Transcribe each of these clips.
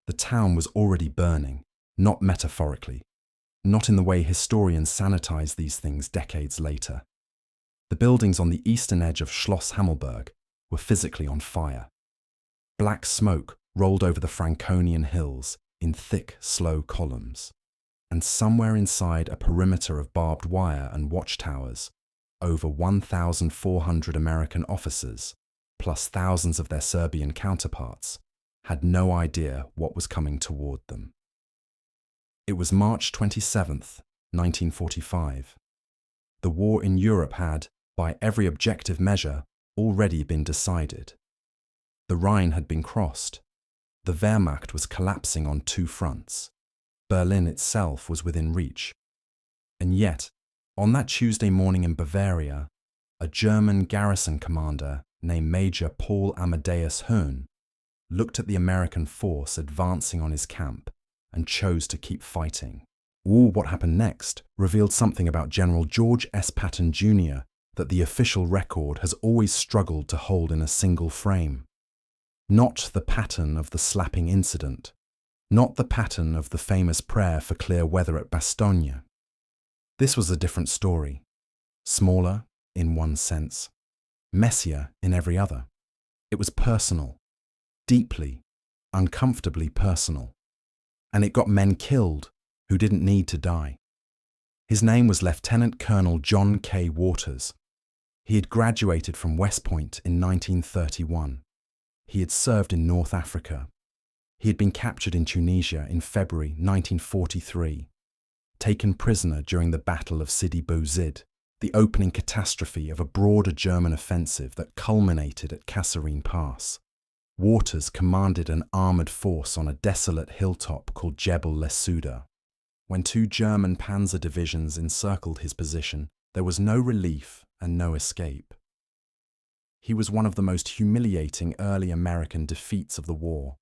The town was already burning, not metaphorically, not in the way historians sanitize these things decades later. The buildings on the eastern edge of Schloss Hammelburg were physically on fire. Black smoke rolled over the Franconian hills in thick, slow columns. And somewhere inside a perimeter of barbed wire and watchtowers, over 1,400 American officers, plus thousands of their Serbian counterparts, had no idea what was coming toward them. It was March 27th, 1945. The war in Europe had, by every objective measure, already been decided. The Rhine had been crossed. The Wehrmacht was collapsing on two fronts. Berlin itself was within reach. And yet, on that Tuesday morning in Bavaria, a German garrison commander named Major Paul-Amadeus Höhn looked at the American force advancing on his camp and chose to keep fighting. What happened next revealed something about General George S. Patton Jr. that the official record has always struggled to hold in a single frame. Not the Patton of the slapping incident, not the Patton of the famous prayer for clear weather at Bastogne. This was a different story, smaller in one sense, messier in every other. It was personal, deeply, uncomfortably personal, and it got men killed who didn't need to die. His name was Lieutenant Colonel John K. Waters. He had graduated from West Point in 1931. He had served in North Africa. He had been captured in Tunisia in February 1943, taken prisoner during the Battle of Sidi Bouzid, the opening catastrophe of a broader German offensive that culminated at Kasserine Pass. Waters commanded an armoured force on a desolate hilltop called Jebel Lesouda. When two German panzer divisions encircled his position, there was no relief and no escape. He was one of the most humiliating early American defeats of the war,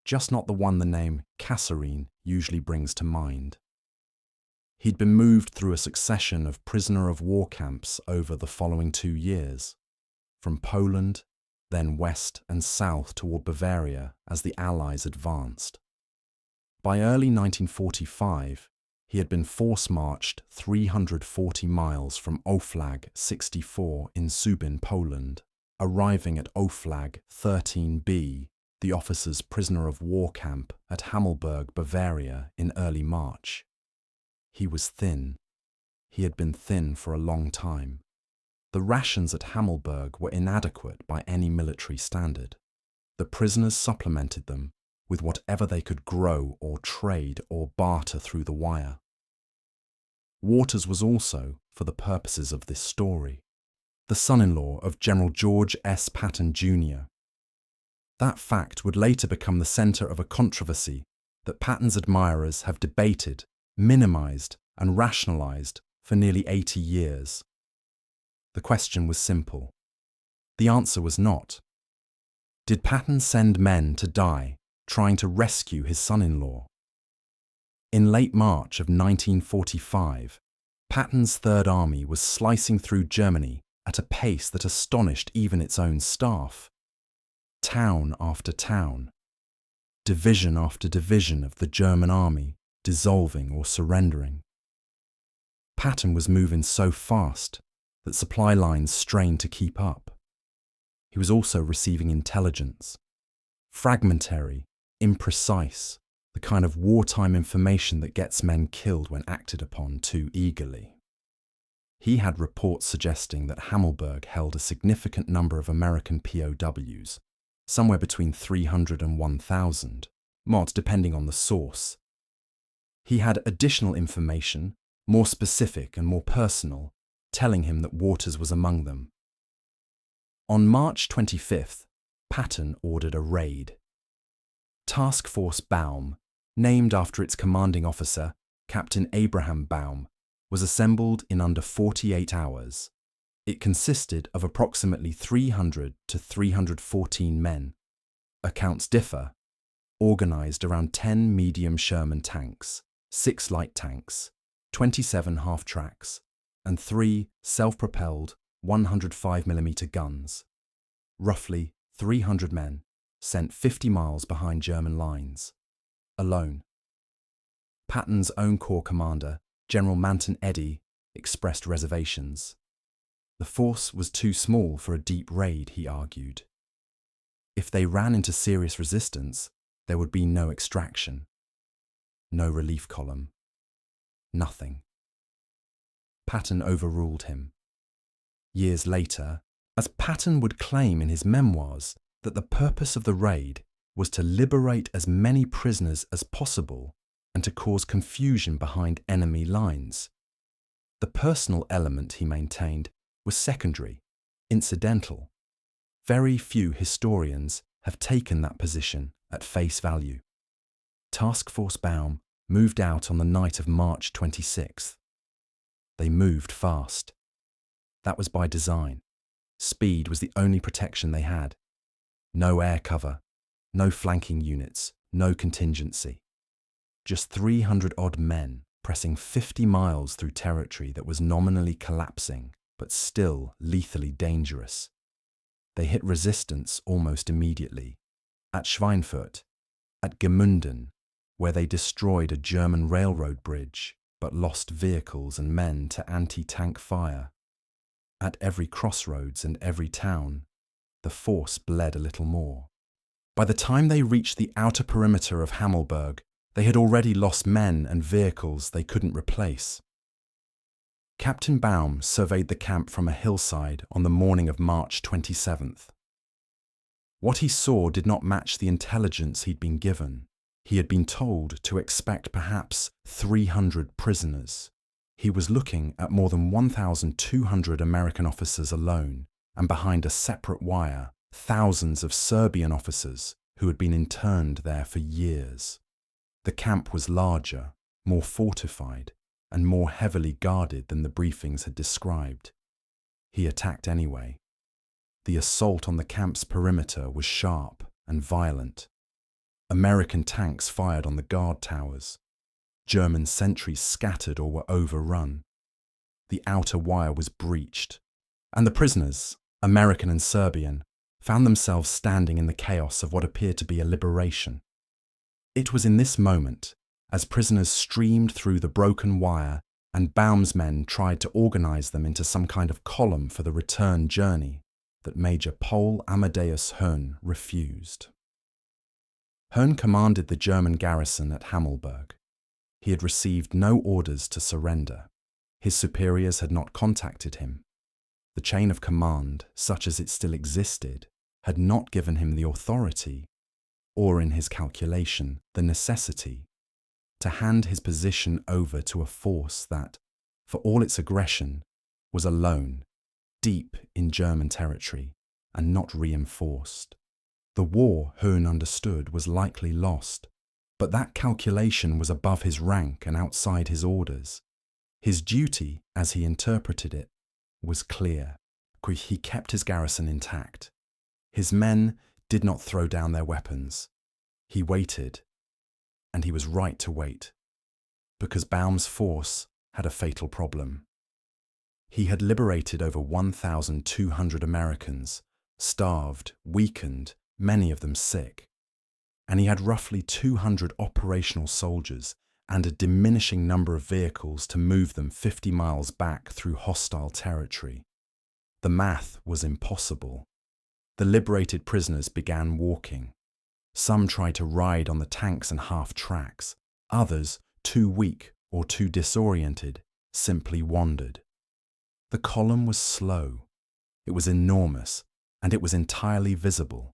just not the one the name Kasserine usually brings to mind. He'd been moved through a succession of prisoner of war camps over the following 2 years, from Poland, then west and south toward Bavaria as the Allies advanced. By early 1945, he had been force-marched 340 miles from Oflag 64 in Subin, Poland, arriving at Oflag 13B, the officers' prisoner of war camp at Hammelburg, Bavaria, in early March. He was thin. He had been thin for a long time. The rations at Hammelburg were inadequate by any military standard. The prisoners supplemented them with whatever they could grow or trade or barter through the wire. Waters was also, for the purposes of this story, the son-in-law of General George S. Patton Jr. That fact would later become the centre of a controversy that Patton's admirers have debated, minimised and rationalised for nearly 80 years. The question was simple. The answer was not. Did Patton send men to die trying to rescue his son-in-law? In late March of 1945, Patton's Third Army was slicing through Germany at a pace that astonished even its own staff. Town after town, division after division of the German army dissolving or surrendering. Patton was moving so fast that supply lines strained to keep up. He was also receiving intelligence, fragmentary, imprecise, the kind of wartime information that gets men killed when acted upon too eagerly. He had reports suggesting that Hammelburg held a significant number of American POWs, somewhere between 300 and 1,000, depending on the source. He had additional information, more specific and more personal, telling him that Waters was among them. On March 25th, Patton ordered a raid. Task Force Baum, named after its commanding officer, Captain Abraham Baum, was assembled in under 48 hours. It consisted of approximately 300 to 314 men. Accounts differ. Organised around 10 medium Sherman tanks, 6 light tanks, 27 half-tracks, and 3 self-propelled 105mm guns. Roughly 300 men, sent 50 miles behind German lines. alone. Patton's own corps commander, General Manton Eddy, expressed reservations. The force was too small for a deep raid, he argued. If they ran into serious resistance, there would be no extraction, no relief column, nothing. Patton overruled him. Years later, as Patton would claim in his memoirs that the purpose of the raid was to liberate as many prisoners as possible and to cause confusion behind enemy lines. The personal element, he maintained, was secondary, incidental. Very few historians have taken that position at face value. Task Force Baum moved out on the night of March 26th. They moved fast. That was by design. Speed was the only protection they had. No air cover, no flanking units, no contingency. Just 300-odd men pressing 50 miles through territory that was nominally collapsing, but still lethally dangerous. They hit resistance almost immediately. At Schweinfurt, at Gemünden, where they destroyed a German railroad bridge, but lost vehicles and men to anti-tank fire. At every crossroads and every town, the force bled a little more. By the time they reached the outer perimeter of Hammelburg, they had already lost men and vehicles they couldn't replace. Captain Baum surveyed the camp from a hillside on the morning of March 27th. What he saw did not match the intelligence he'd been given. He had been told to expect perhaps 300 prisoners. He was looking at more than 1,200 American officers alone, and behind a separate wire, thousands of Serbian officers who had been interned there for years. The camp was larger, more fortified, and more heavily guarded than the briefings had described. He attacked anyway. The assault on the camp's perimeter was sharp and violent. American tanks fired on the guard towers. German sentries scattered or were overrun. The outer wire was breached, and the prisoners, American and Serbian, found themselves standing in the chaos of what appeared to be a liberation. It was in this moment, as prisoners streamed through the broken wire and Baum's men tried to organize them into some kind of column for the return journey, that Major Paul-Amadeus Höhn refused. Höhn commanded the German garrison at Hammelburg. He had received no orders to surrender. His superiors had not contacted him. The chain of command, such as it still existed, had not given him the authority, or in his calculation, the necessity, to hand his position over to a force that, for all its aggression, was alone, deep in German territory, and not reinforced. The war, Höhn understood, was likely lost, but that calculation was above his rank and outside his orders. His duty, as he interpreted it, was clear. He kept his garrison intact. His men did not throw down their weapons. He waited, and he was right to wait, because Baum's force had a fatal problem. He had liberated over 1,200 Americans, starved, weakened, many of them sick, and he had roughly 200 operational soldiers and a diminishing number of vehicles to move them 50 miles back through hostile territory. The math was impossible. The liberated prisoners began walking. Some tried to ride on the tanks and half-tracks. Others, too weak or too disoriented, simply wandered. The column was slow. It was enormous, and it was entirely visible.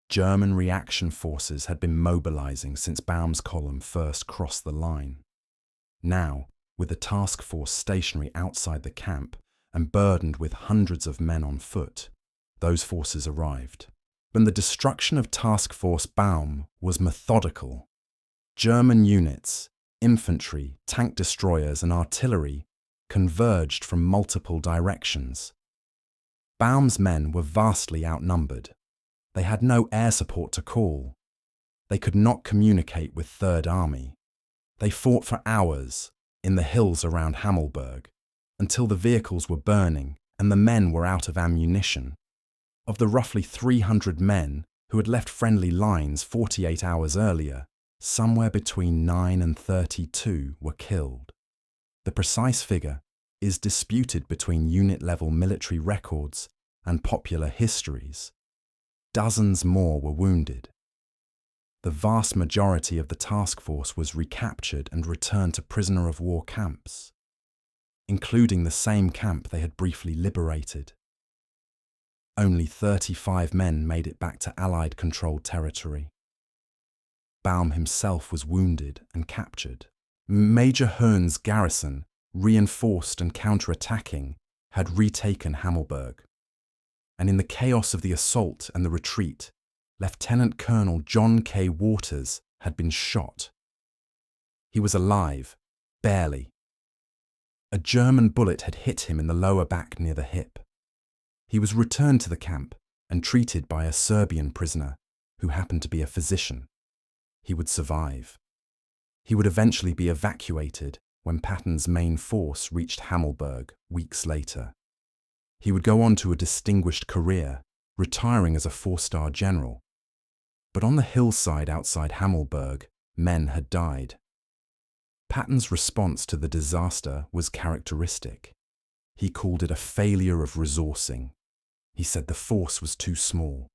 German reaction forces had been mobilizing since Baum's column first crossed the line. Now, with the task force stationary outside the camp and burdened with hundreds of men on foot, those forces arrived. But the destruction of Task Force Baum was methodical. German units, infantry, tank destroyers and artillery converged from multiple directions. Baum's men were vastly outnumbered. They had no air support to call. They could not communicate with Third Army. They fought for hours in the hills around Hammelburg until the vehicles were burning and the men were out of ammunition. Of the roughly 300 men who had left friendly lines 48 hours earlier, somewhere between 9 and 32 were killed. The precise figure is disputed between unit-level military records and popular histories. Dozens more were wounded. The vast majority of the task force was recaptured and returned to prisoner-of-war camps, including the same camp they had briefly liberated. Only 35 men made it back to Allied-controlled territory. Baum himself was wounded and captured. Major Höhn's garrison, reinforced and counter-attacking, had retaken Hammelburg. And in the chaos of the assault and the retreat, Lieutenant Colonel John K. Waters had been shot. He was alive, barely. A German bullet had hit him in the lower back near the hip. He was returned to the camp and treated by a Serbian prisoner who happened to be a physician. He would survive. He would eventually be evacuated when Patton's main force reached Hammelburg weeks later. He would go on to a distinguished career, retiring as a 4-star general. But on the hillside outside Hammelburg, men had died. Patton's response to the disaster was characteristic. He called it a failure of resourcing. He said the force was too small,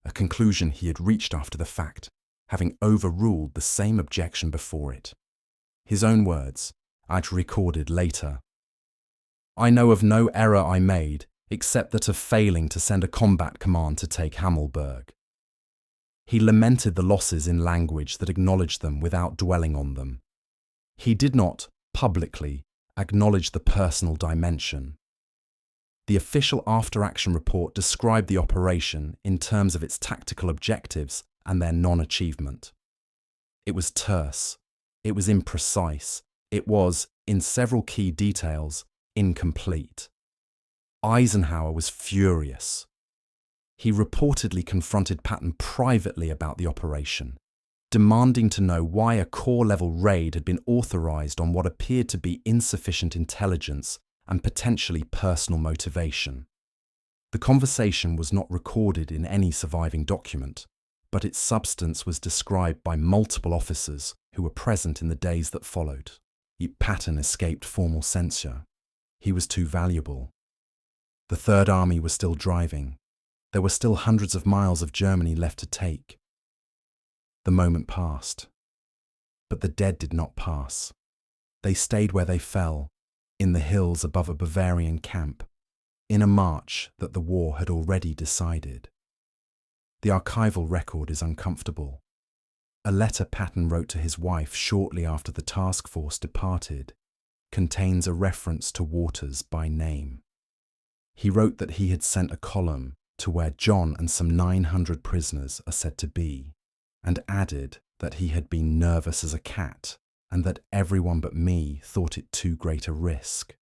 a conclusion he had reached after the fact, having overruled the same objection before it. His own words, I'd recorded later. I know of no error I made, except that of failing to send a combat command to take Hammelburg. He lamented the losses in language that acknowledged them without dwelling on them. He did not, publicly, acknowledge the personal dimension. The official after-action report described the operation in terms of its tactical objectives and their non-achievement. It was terse, it was imprecise, it was, in several key details, incomplete. Eisenhower was furious. He reportedly confronted Patton privately about the operation, demanding to know why a corps-level raid had been authorized on what appeared to be insufficient intelligence and potentially personal motivation. The conversation was not recorded in any surviving document, but its substance was described by multiple officers who were present in the days that followed. Patton escaped formal censure. He was too valuable. The Third Army was still driving. There were still hundreds of miles of Germany left to take. The moment passed. But the dead did not pass. They stayed where they fell, in the hills above a Bavarian camp, in a march that the war had already decided. The archival record is uncomfortable. A letter Patton wrote to his wife shortly after the task force departed contains a reference to Waters by name. He wrote that he had sent a column to where John and some 900 prisoners are said to be, and added that he had been nervous as a cat and that everyone but me thought it too great a risk.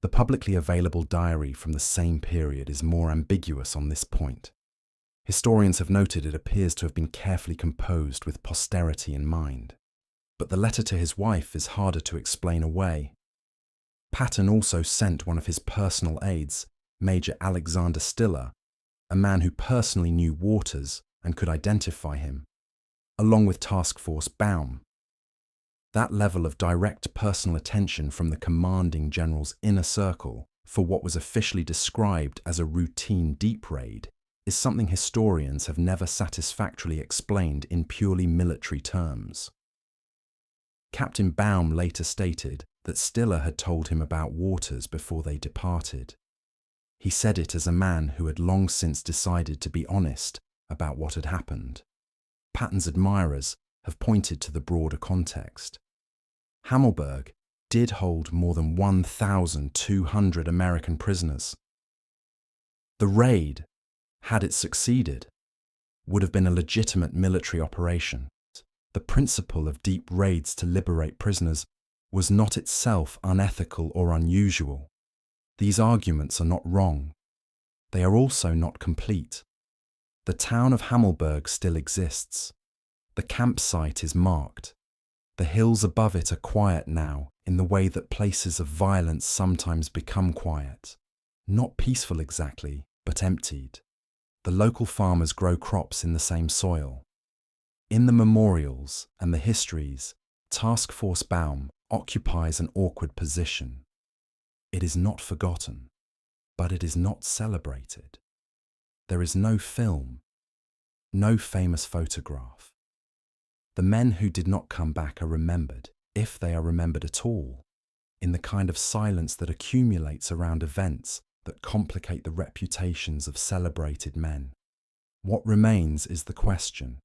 The publicly available diary from the same period is more ambiguous on this point. Historians have noted it appears to have been carefully composed with posterity in mind. But the letter to his wife is harder to explain away. Patton also sent one of his personal aides, Major Alexander Stiller, a man who personally knew Waters and could identify him, along with Task Force Baum. That level of direct personal attention from the commanding general's inner circle for what was officially described as a routine deep raid is something historians have never satisfactorily explained in purely military terms. Captain Baum later stated that Stiller had told him about Waters before they departed. He said it as a man who had long since decided to be honest about what had happened. Patton's admirers have pointed to the broader context. Hammelburg did hold more than 1,200 American prisoners. The raid, had it succeeded, would have been a legitimate military operation. The principle of deep raids to liberate prisoners was not itself unethical or unusual. These arguments are not wrong. They are also not complete. The town of Hammelburg still exists. The campsite is marked. The hills above it are quiet now in the way that places of violence sometimes become quiet. Not peaceful exactly, but emptied. The local farmers grow crops in the same soil. In the memorials and the histories, Task Force Baum occupies an awkward position. It is not forgotten, but it is not celebrated. There is no film, no famous photograph. The men who did not come back are remembered, if they are remembered at all, in the kind of silence that accumulates around events that complicate the reputations of celebrated men. What remains is the question.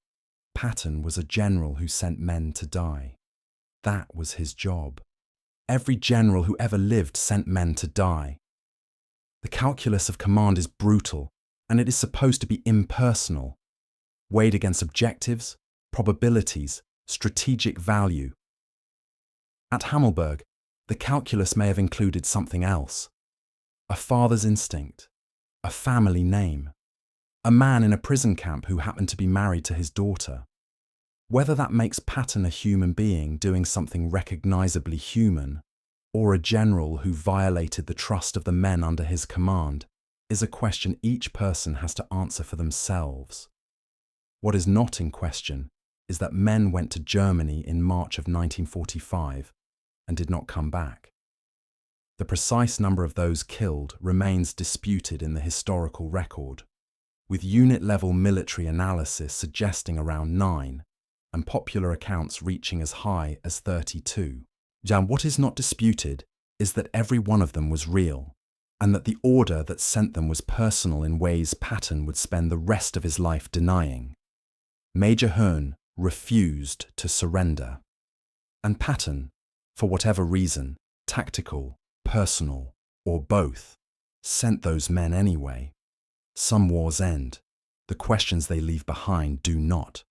Patton was a general who sent men to die. That was his job. Every general who ever lived sent men to die. The calculus of command is brutal, and it is supposed to be impersonal, weighed against objectives, probabilities, strategic value. At Hammelburg, the calculus may have included something else. A father's instinct, a family name, a man in a prison camp who happened to be married to his daughter. Whether that makes Patton a human being doing something recognizably human, or a general who violated the trust of the men under his command, is a question each person has to answer for themselves. What is not in question is that men went to Germany in March of 1945 and did not come back. The precise number of those killed remains disputed in the historical record, with unit-level military analysis suggesting around 9 and popular accounts reaching as high as 32. What is not disputed is that every one of them was real, and that the order that sent them was personal in ways Patton would spend the rest of his life denying. Major Höhn refused to surrender, and Patton, for whatever reason, tactical, personal, or both, sent those men anyway. Some wars end. The questions they leave behind do not.